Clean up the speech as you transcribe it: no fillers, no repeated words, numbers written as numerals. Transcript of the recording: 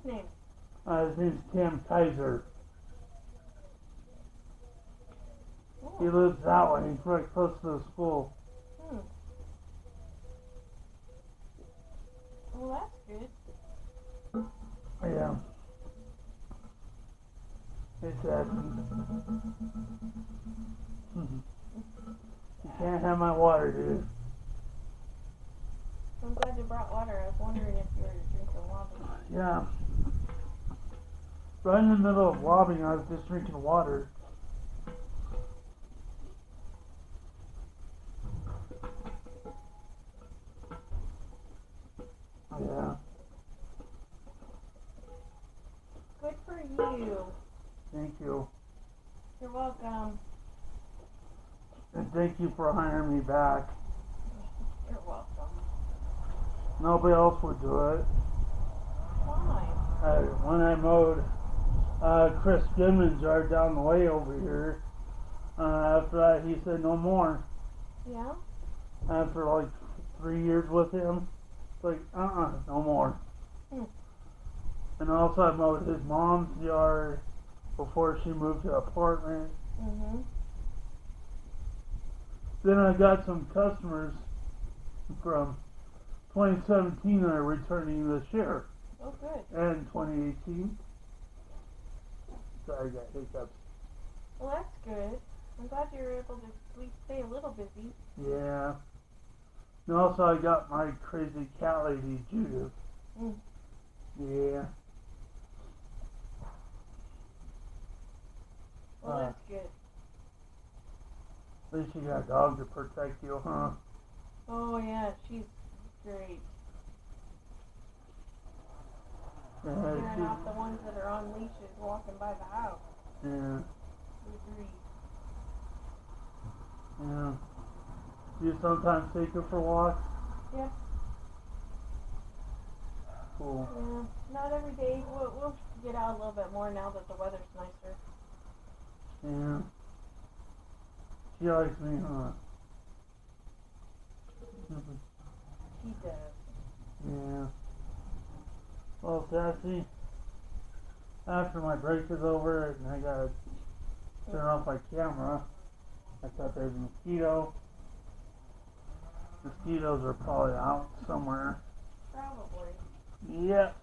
name? His name's Cam Kaiser. Oh. He lives that way. He's right close to the school. Hmm. Well, that's good. Yeah. Exactly. You can't have my water, dude. I'm glad you brought water. I was wondering if you were drinking water. Yeah. Right in the middle of lobbing, I was just drinking water. Yeah. Good for you. Thank you. You're welcome. And thank you for hiring me back. You're welcome. Nobody else would do it. Why? When I mowed Chris Goodman's yard down the way over here, after that he said no more. Yeah? After like 3 years with him, it's like, no more. Hmm. And also I mowed his mom's yard before she moved to an apartment. Mm-hmm. Then I got some customers from 2017 that are returning this year. Oh, good. And 2018. Sorry, I got hiccups. Well, that's good. I'm glad you were able to at least stay a little busy. Yeah. And also I got my crazy cat lady, Judith. Mm. Yeah. Well, that's good. At least you got a dog to protect you, huh? Oh, yeah, she's great. Yeah, You're not the ones that are on leashes walking by the house. yeah, We agree. yeah. You sometimes take her for walks? Yeah. Cool. Yeah, not every day. We'll get out a little bit more now that the weather's nicer. Yeah. She likes me, huh? She does. Yeah. Well, Sassy, after my break is over and I gotta turn off my camera, I thought there was a mosquito. Mosquitoes are probably out somewhere. Probably. Yep.